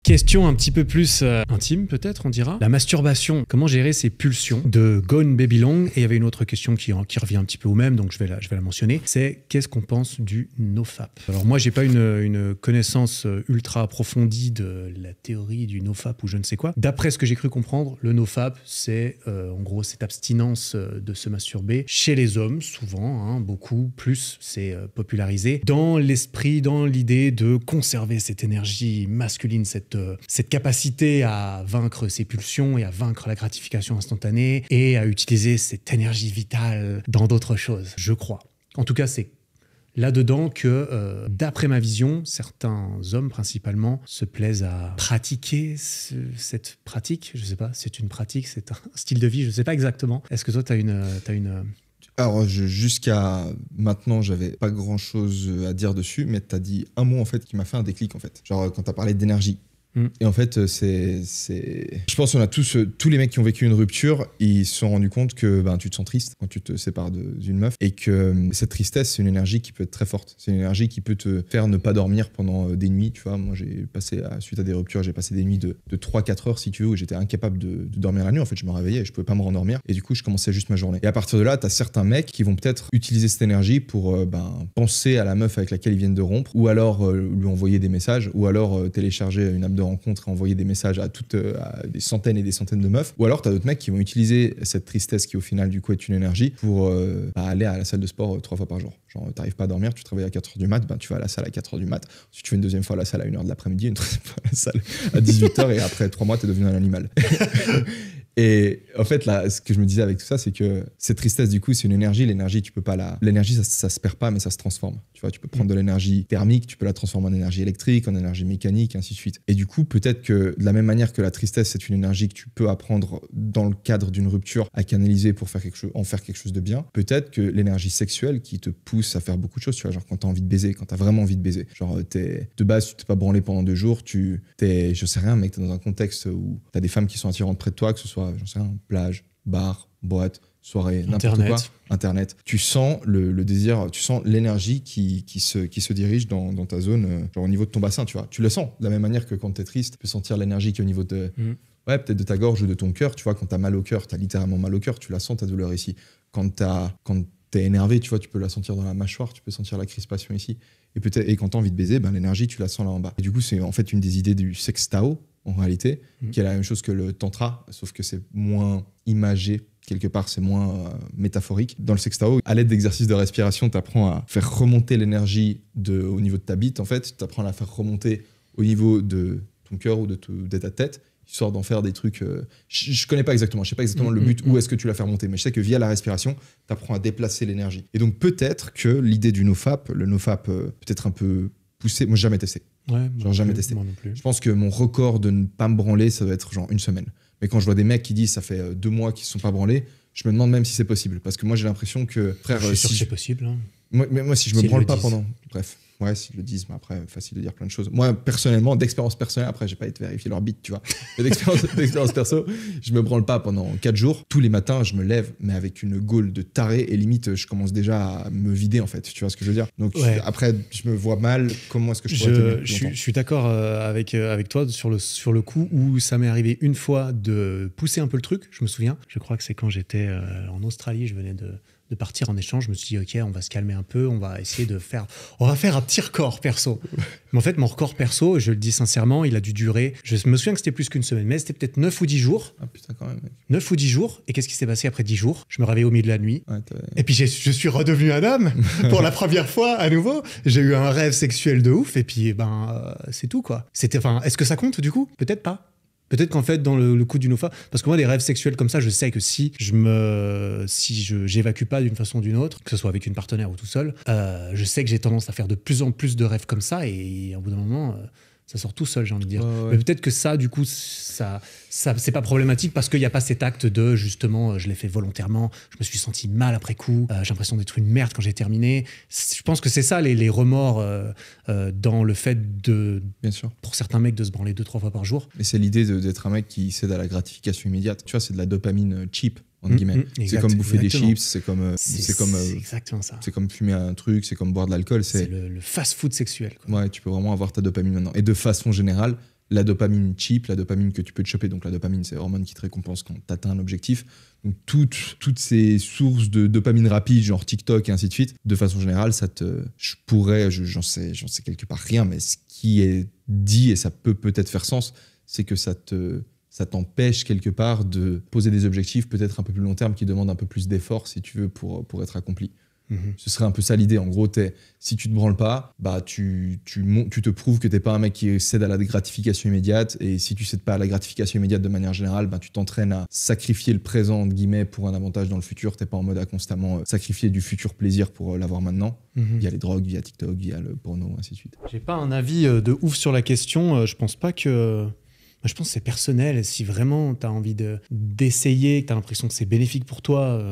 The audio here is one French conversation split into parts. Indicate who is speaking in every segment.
Speaker 1: Question un petit peu plus intime, peut-être, on dira. La masturbation, comment gérer ses pulsions de Gone Babylon. Et il y avait une autre question qui revient un petit peu au même, donc je vais la mentionner. C'est qu'est-ce qu'on pense du nofap? Alors moi, j'ai pas une connaissance ultra approfondie de la théorie du nofap ou je ne sais quoi. D'après ce que j'ai cru comprendre, le nofap, c'est en gros cette abstinence de se masturber chez les hommes, souvent, hein, beaucoup, plus c'est popularisé, dans l'esprit, dans l'idée de conserver cette énergie masculine, cette capacité à vaincre ses pulsions et à vaincre la gratification instantanée et à utiliser cette énergie vitale dans d'autres choses, je crois. En tout cas, c'est là-dedans que, d'après ma vision, certains hommes principalement se plaisent à pratiquer cette pratique. Je sais pas, c'est une pratique, c'est un style de vie, je sais pas exactement. Est-ce que toi, t'as une...
Speaker 2: Alors, jusqu'à maintenant, j'avais pas grand-chose à dire dessus, mais t'as dit un mot en fait qui m'a fait un déclic en fait. Genre quand t'as parlé d'énergie. Et en fait, je pense qu'on a tous les mecs qui ont vécu une rupture, ils se sont rendus compte que tu te sens triste quand tu te sépares d'une meuf et que cette tristesse, c'est une énergie qui peut être très forte. C'est une énergie qui peut te faire ne pas dormir pendant des nuits. Tu vois, moi, suite à des ruptures, j'ai passé des nuits de 3-4 heures, si tu veux, où j'étais incapable de dormir la nuit. En fait, je me réveillais et je pouvais pas me rendormir. Et du coup, je commençais juste ma journée. Et à partir de là, t'as certains mecs qui vont peut-être utiliser cette énergie pour penser à la meuf avec laquelle ils viennent de rompre, ou alors lui envoyer des messages, ou alors télécharger une app de rencontre et envoyer des messages à des centaines et des centaines de meufs. Ou alors t'as d'autres mecs qui vont utiliser cette tristesse qui au final du coup est une énergie pour aller à la salle de sport 3 fois par jour. Genre t'arrives pas à dormir, tu travailles à 4h du mat, tu vas à la salle à 4h du mat, ensuite tu fais une deuxième fois à la salle à 1h de l'après-midi, une troisième fois à la salle à 18h et après 3 mois t'es devenu un animal. Et en fait, là, ce que je me disais avec tout ça, c'est que cette tristesse, du coup, c'est une énergie. L'énergie, tu peux pas l'énergie, ça se perd pas, mais ça se transforme. Tu vois, tu peux prendre de l'énergie thermique, tu peux la transformer en énergie électrique, en énergie mécanique, ainsi de suite. Et du coup, peut-être que de la même manière que la tristesse, c'est une énergie que tu peux apprendre dans le cadre d'une rupture à canaliser pour en faire quelque chose de bien, peut-être que l'énergie sexuelle qui te pousse à faire beaucoup de choses, tu vois, genre quand t'as envie de baiser, quand t'as vraiment envie de baiser. Genre, de base, tu t'es pas branlé pendant 2 jours, je sais rien, mec, t'es dans un contexte où t'as des femmes qui sont attirantes près de toi, que ce soit j'en sais rien, plage, bar, boîte, soirée, n'importe quoi, internet. Tu sens le désir, tu sens l'énergie qui se dirige dans ta zone, genre au niveau de ton bassin, tu vois. Tu le sens de la même manière que quand t'es triste, tu peux sentir l'énergie qui est au niveau de, peut-être de ta gorge ou de ton cœur, tu vois. Quand t'as mal au cœur, t'as littéralement mal au cœur, tu la sens ta douleur ici. Quand t'es énervé, tu vois, tu peux la sentir dans la mâchoire, tu peux sentir la crispation ici. Et quand t'as envie de baiser, l'énergie, tu la sens là en bas. Et du coup, c'est en fait une des idées du sex Tao, en réalité, qui est la même chose que le tantra, sauf que c'est moins imagé, quelque part, c'est moins métaphorique. Dans le sex Tao, à l'aide d'exercices de respiration, tu apprends à faire remonter l'énergie au niveau de ta bite, en fait. Tu apprends à la faire remonter au niveau de ton cœur ou de ta tête, histoire d'en faire des trucs... je connais pas exactement, je sais pas exactement le but, où est-ce que tu la fais remonter, mais je sais que via la respiration, tu apprends à déplacer l'énergie. Et donc peut-être que l'idée du nofap, le nofap peut-être un peu poussé, moi j'ai jamais testé.
Speaker 1: Ouais,
Speaker 2: genre jamais testé.
Speaker 1: Moi non plus.
Speaker 2: Je pense que mon record de ne pas me branler, ça doit être genre 1 semaine. Mais quand je vois des mecs qui disent ça fait 2 mois qu'ils ne se sont pas branlés, je me demande même si c'est possible. Parce que moi j'ai l'impression que... Frère,
Speaker 1: je suis sûr que c'est possible. Hein.
Speaker 2: Moi si je me branle pas pendant... Bref. Ouais, s'ils le disent, mais après, facile de dire plein de choses. Moi, personnellement, d'expérience personnelle, après, j'ai pas été vérifier leur bite, tu vois. Mais d'expérience perso, je me branle pas pendant 4 jours. Tous les matins, je me lève, mais avec une gaule de taré, et limite, je commence déjà à me vider, en fait. Tu vois ce que je veux dire? Donc, après, je me vois mal. Comment est-ce que je pourrais tenir plus longtemps?
Speaker 1: Je suis d'accord avec toi sur le coup où ça m'est arrivé une fois de pousser un peu le truc. Je me souviens. Je crois que c'est quand j'étais en Australie, je venais de partir en échange, je me suis dit ok, on va se calmer un peu, on va essayer on va faire un petit record perso. Mais en fait, mon record perso, je le dis sincèrement, il a dû durer, je me souviens que c'était plus qu'une semaine, mais c'était peut-être 9 ou 10 jours.
Speaker 2: Ah putain, quand même, mec.
Speaker 1: 9 ou 10 jours, et qu'est-ce qui s'est passé après 10 jours? Je me réveille au milieu de la nuit, et puis je suis redevenu un homme, pour la première fois à nouveau. J'ai eu un rêve sexuel de ouf, et puis c'est tout quoi. Est-ce que ça compte du coup? Peut-être pas. Peut-être qu'en fait, dans le coup du nofap, parce que moi, les rêves sexuels comme ça, je sais que si j'évacue pas d'une façon ou d'une autre, que ce soit avec une partenaire ou tout seul, je sais que j'ai tendance à faire de plus en plus de rêves comme ça, et au bout d'un moment, ça sort tout seul, j'ai envie de dire.
Speaker 2: Ouais.
Speaker 1: Mais peut-être que ça, du coup, ça c'est pas problématique parce qu'il n'y a pas cet acte de, justement, je l'ai fait volontairement, je me suis senti mal après coup, j'ai l'impression d'être une merde quand j'ai terminé. Je pense que c'est ça, les remords dans le fait de,
Speaker 2: bien sûr,
Speaker 1: pour certains mecs, de se branler 2-3 fois par jour.
Speaker 2: Et c'est l'idée d'être un mec qui cède à la gratification immédiate. Tu vois, c'est de la dopamine cheap. Entre guillemets. C'est comme bouffer des chips, c'est comme
Speaker 1: exactement ça.
Speaker 2: C'est comme fumer un truc, c'est comme boire de l'alcool.
Speaker 1: C'est le fast-food sexuel, quoi.
Speaker 2: Ouais, tu peux vraiment avoir ta dopamine maintenant. Et de façon générale, la dopamine cheap, la dopamine que tu peux te choper. Donc la dopamine, c'est l'hormone qui te récompense quand tu atteins un objectif. Donc toutes ces sources de dopamine rapide, genre TikTok et ainsi de suite, de façon générale, j'en sais quelque part rien, mais ce qui est dit, et ça peut-être faire sens, c'est que ça t'empêche quelque part de poser des objectifs peut-être un peu plus long terme qui demandent un peu plus d'efforts, si tu veux, pour être accomplis. Ce serait un peu ça l'idée. En gros, si tu te branles pas, bah tu te prouves que t'es pas un mec qui cède à la gratification immédiate. Et si tu cèdes pas à la gratification immédiate de manière générale, bah tu t'entraînes à sacrifier le présent entre guillemets pour un avantage dans le futur. T'es pas en mode à constamment sacrifier du futur plaisir pour l'avoir maintenant, via les drogues, via TikTok, via le porno, ainsi de suite.
Speaker 1: J'ai pas un avis de ouf sur la question. Je pense pas que... Je pense que c'est personnel. Si vraiment tu as envie d'essayer, que tu as l'impression que c'est bénéfique pour toi,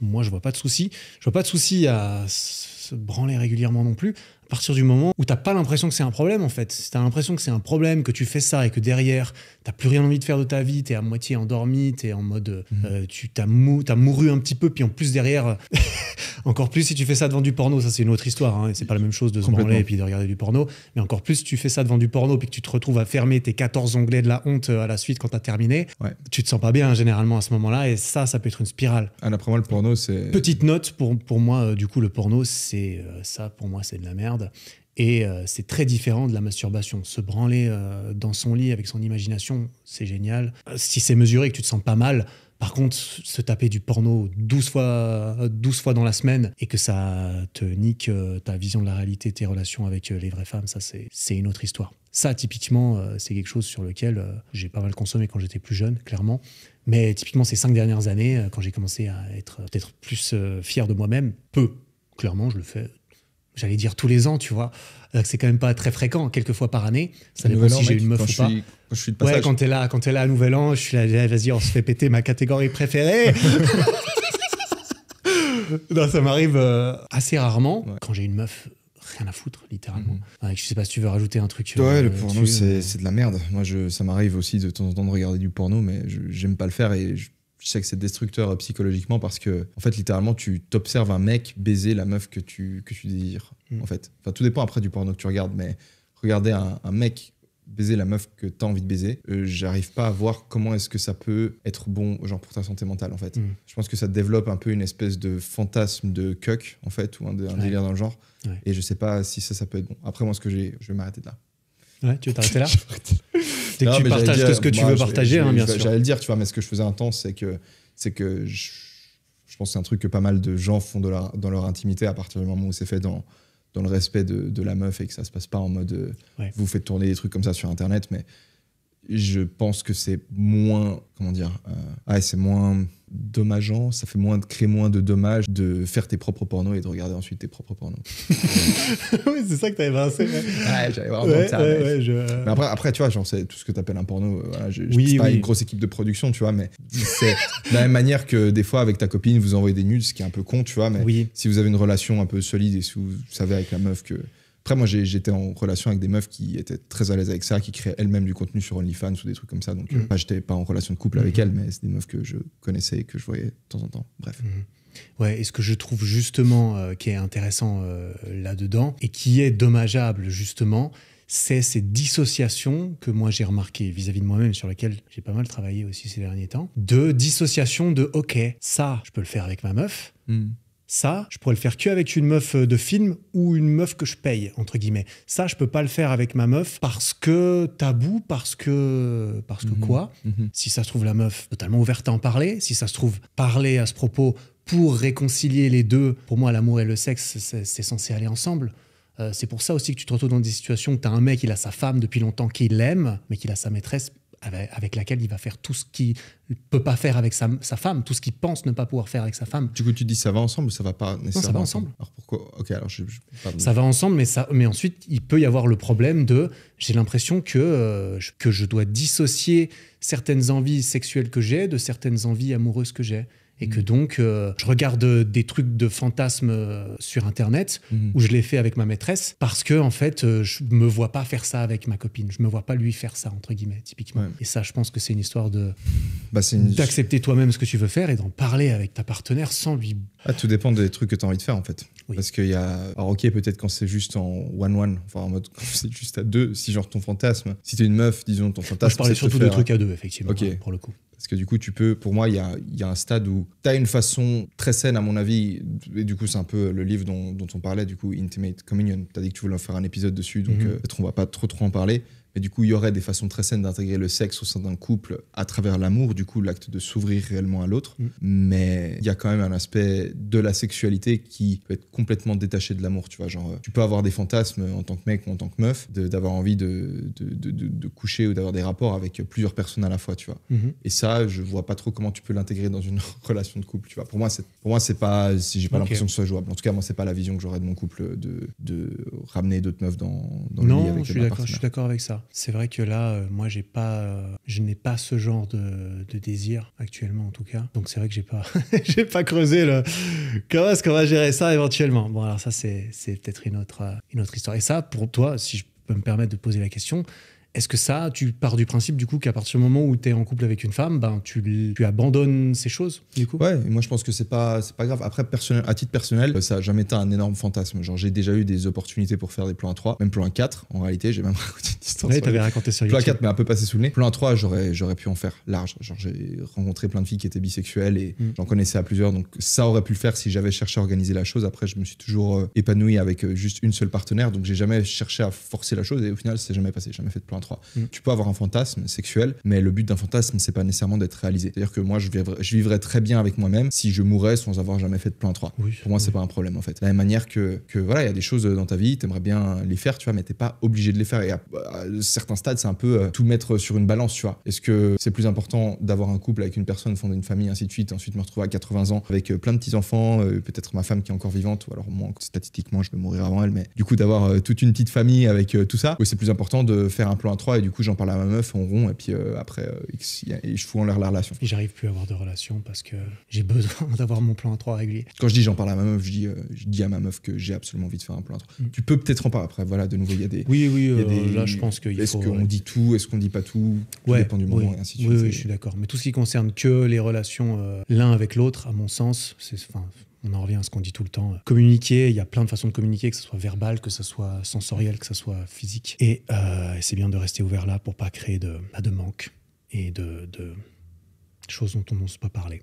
Speaker 1: moi, je vois pas de souci. Je vois pas de souci à se branler régulièrement non plus. À partir du moment où t'as pas l'impression que c'est un problème, en fait. Si t'as l'impression que c'est un problème, que tu fais ça et que derrière, t'as plus rien envie de faire de ta vie, t'es à moitié endormi, t'es en mode... t'as mouru un petit peu, puis en plus derrière... encore plus si tu fais ça devant du porno, ça c'est une autre histoire. Hein, et c'est pas la même chose de se branler et puis de regarder du porno. Mais encore plus si tu fais ça devant du porno, puis que tu te retrouves à fermer tes 14 onglets de la honte à la suite quand t'as terminé, tu te sens pas bien généralement à ce moment-là. Et ça peut être une spirale.
Speaker 2: Après moi, le porno, c'est...
Speaker 1: Petite note, pour moi, du coup, le porno, c'est ça, pour moi, c'est de la merde. Et c'est très différent de la masturbation. Se branler dans son lit avec son imagination, c'est génial. Si c'est mesuré et que tu te sens pas mal, par contre, se taper du porno 12 fois dans la semaine et que ça te nique ta vision de la réalité, tes relations avec les vraies femmes, ça, c'est une autre histoire. Ça, typiquement, c'est quelque chose sur lequel j'ai pas mal consommé quand j'étais plus jeune, clairement. Mais typiquement, ces 5 dernières années, quand j'ai commencé à être peut-être plus fier de moi-même, clairement, je le fais... J'allais dire tous les ans, tu vois. C'est quand même pas très fréquent, quelques fois par année. Ça dépend si j'ai une meuf ou pas.
Speaker 2: Quand je suis de passage.
Speaker 1: Ouais, quand t'es là à Nouvel An, je suis là, vas-y, on se fait péter ma catégorie préférée. Non, ça m'arrive assez rarement. Quand j'ai une meuf, rien à foutre, littéralement. Je sais pas si tu veux rajouter un truc.
Speaker 2: Le porno, c'est de la merde. Moi, ça m'arrive aussi de temps en temps de regarder du porno, mais j'aime pas le faire et je sais que c'est destructeur psychologiquement parce que, en fait, littéralement, tu t'observes un mec baiser la meuf que tu désires, en fait. Enfin, tout dépend après du porno que tu regardes, mais regarder un mec baiser la meuf que t'as envie de baiser, j'arrive pas à voir comment est-ce que ça peut être bon, genre, pour ta santé mentale, en fait. Je pense que ça développe un peu une espèce de fantasme de cuck, en fait, ou un délire dans le genre. Ouais. Et je sais pas si ça peut être bon. Après, moi, je vais m'arrêter de là.
Speaker 1: Ouais, tu veux t'arrêter là? C'est que tu partages ce que tu veux partager, bien sûr.
Speaker 2: J'allais le dire, tu vois, mais ce que je faisais intense, c'est que je pense que c'est un truc que pas mal de gens font dans leur intimité à partir du moment où c'est fait dans le respect de la meuf et que ça se passe pas en mode vous faites tourner des trucs comme ça sur Internet, mais je pense que c'est moins, comment dire, c'est moins dommageant, ça crée moins de dommages de faire tes propres pornos et de regarder ensuite tes propres pornos.
Speaker 1: Oui, c'est ça que t'avais pensé.
Speaker 2: Ouais, j'avais vraiment ça. Mais après, tu vois, genre, c'est tout ce que t'appelles un porno. Voilà, c'est pas une grosse équipe de production, tu vois, mais c'est de la même manière que des fois, avec ta copine, vous envoyez des nudes, ce qui est un peu con, tu vois, mais si vous avez une relation un peu solide et si vous savez avec la meuf que... Après, moi, j'étais en relation avec des meufs qui étaient très à l'aise avec ça, qui créaient elles-mêmes du contenu sur OnlyFans ou des trucs comme ça. Donc, j'étais pas en relation de couple avec elles, mais c'est des meufs que je connaissais et que je voyais de temps en temps. Bref.
Speaker 1: Ouais, et ce que je trouve justement qui est intéressant là-dedans et qui est dommageable justement, c'est ces dissociations que moi j'ai remarquées vis-à-vis de moi-même, sur lesquelles j'ai pas mal travaillé aussi ces derniers temps, de dissociation de « ok, ça, je peux le faire avec ma meuf ». Ça, je pourrais le faire qu'avec une meuf de film ou une meuf que je paye, entre guillemets. Ça, je peux pas le faire avec ma meuf parce que tabou, parce que quoi. Si ça se trouve, la meuf totalement ouverte à en parler. Si ça se trouve, parler à ce propos pour réconcilier les deux. Pour moi, l'amour et le sexe, c'est censé aller ensemble. C'est pour ça aussi que tu te retrouves dans des situations où tu as un mec, il a sa femme depuis longtemps qu'il l'aime, mais qu'il a sa maîtresse avec laquelle il va faire tout ce qu'il ne peut pas faire avec sa femme, tout ce qu'il pense ne pas pouvoir faire avec sa femme.
Speaker 2: Du coup, tu dis ça va ensemble ou ça va pas nécessairement?
Speaker 1: Non, ça va ensemble.
Speaker 2: Alors pourquoi? Ok, alors
Speaker 1: ça va ensemble, mais ensuite, il peut y avoir le problème de... J'ai l'impression que je dois dissocier certaines envies sexuelles que j'ai de certaines envies amoureuses que j'ai. Et que donc, je regarde des trucs de fantasmes sur Internet où je l'ai fait avec ma maîtresse parce que, en fait, je me vois pas faire ça avec ma copine. Je me vois pas lui faire ça, entre guillemets, typiquement. Ouais. Et ça, je pense que c'est une histoire d'accepter toi-même ce que tu veux faire et d'en parler avec ta partenaire sans lui...
Speaker 2: tout dépend des trucs que tu as envie de faire, en fait. Oui. Parce qu'il y a... Alors, ok, peut-être quand c'est juste en one-one, enfin, en mode quand c'est juste à deux, si genre ton fantasme... Si t'es une meuf, disons, ton fantasme...
Speaker 1: Moi, je parlais surtout de trucs à deux, effectivement, okay. Pour le coup.
Speaker 2: Parce que du coup, tu peux, pour moi, il y a un stade où tu as une façon très saine, à mon avis, et du coup, c'est un peu le livre dont on parlait, du coup, Intimate Communion. Tu as dit que tu voulais en faire un épisode dessus, donc peut-être on va pas trop en parler. Mais du coup, il y aurait des façons très saines d'intégrer le sexe au sein d'un couple à travers l'amour, du coup, l'acte de s'ouvrir réellement à l'autre. Mais il y a quand même un aspect de la sexualité qui peut être complètement détaché de l'amour, tu vois. Genre, tu peux avoir des fantasmes en tant que mec ou en tant que meuf, d'avoir envie de coucher ou d'avoir des rapports avec plusieurs personnes à la fois, tu vois. Et ça, je vois pas trop comment tu peux l'intégrer dans une relation de couple, tu vois. Pour moi, c'est pas, si j'ai pas l'impression que ce soit jouable. En tout cas, moi, c'est pas la vision que j'aurais de mon couple de ramener d'autres meufs dans le lit avec ma partenaire.
Speaker 1: Je suis d'accord avec ça. C'est vrai que là, moi, je n'ai pas ce genre de désir actuellement, en tout cas. Donc, c'est vrai que j'ai pas creusé comment est-ce qu'on va gérer ça éventuellement. Bon, alors ça, c'est peut-être une autre histoire. Et ça, pour toi, si je peux me permettre de poser la question, est-ce que ça, tu pars du principe du coup qu'à partir du moment où tu es en couple avec une femme, ben, tu abandonnes ces choses du coup?
Speaker 2: Ouais, moi je pense que c'est pas grave. Après, à titre personnel, ça n'a jamais été un énorme fantasme. Genre, j'ai déjà eu des opportunités pour faire des plans à 3, même plan à 4 en réalité. J'ai même raconté une histoire.
Speaker 1: Ouais, t'avais raconté sur YouTube.
Speaker 2: Plan à 4, mais un peu passé sous le nez. Plan à 3, j'aurais pu en faire large. Genre, j'ai rencontré plein de filles qui étaient bisexuelles et j'en connaissais à plusieurs. Donc, ça aurait pu le faire si j'avais cherché à organiser la chose. Après, je me suis toujours épanoui avec juste une seule partenaire. Donc, j'ai jamais cherché à forcer la chose et au final, c'est jamais passé. J'ai jamais fait de plan à 3. Tu peux avoir un fantasme sexuel, mais le but d'un fantasme, c'est pas nécessairement d'être réalisé. C'est-à-dire que moi, je vivrais très bien avec moi-même si je mourrais sans avoir jamais fait de plan 3. Oui, pour moi, c'est pas un problème en fait. De la même manière que voilà, il y a des choses dans ta vie, t'aimerais bien les faire, tu vois, mais t'es pas obligé de les faire. Et à certains stades, c'est un peu tout mettre sur une balance, tu vois. Est-ce que c'est plus important d'avoir un couple avec une personne, fonder une famille, ainsi de suite, ensuite me retrouver à 80 ans avec plein de petits-enfants, peut-être ma femme qui est encore vivante, ou alors moi, statistiquement, je vais mourir avant elle, mais du coup, d'avoir toute une petite famille avec tout ça, ou c'est plus important de faire un plan 3 et du coup, j'en parle à ma meuf, on rompt, et puis après, je fous en l'air la relation.
Speaker 1: J'arrive plus à avoir de relation parce que j'ai besoin d'avoir mon plan 3 régulier.
Speaker 2: Quand je dis j'en parle à ma meuf, je dis à ma meuf que j'ai absolument envie de faire un plan 3. Tu peux peut-être en parler après, voilà, de nouveau, il y a des...
Speaker 1: Oui, là, je pense qu'il faut...
Speaker 2: Est-ce qu'on dit tout, est-ce qu'on dit pas tout? Tout dépend du moment, et ainsi de suite.
Speaker 1: Oui, je suis d'accord. Mais tout ce qui concerne que les relations l'un avec l'autre, à mon sens, on en revient à ce qu'on dit tout le temps. Communiquer, il y a plein de façons de communiquer, que ce soit verbal, que ce soit sensoriel, que ce soit physique. Et c'est bien de rester ouvert là pour pas créer de manque et de choses dont on n'ose pas parler.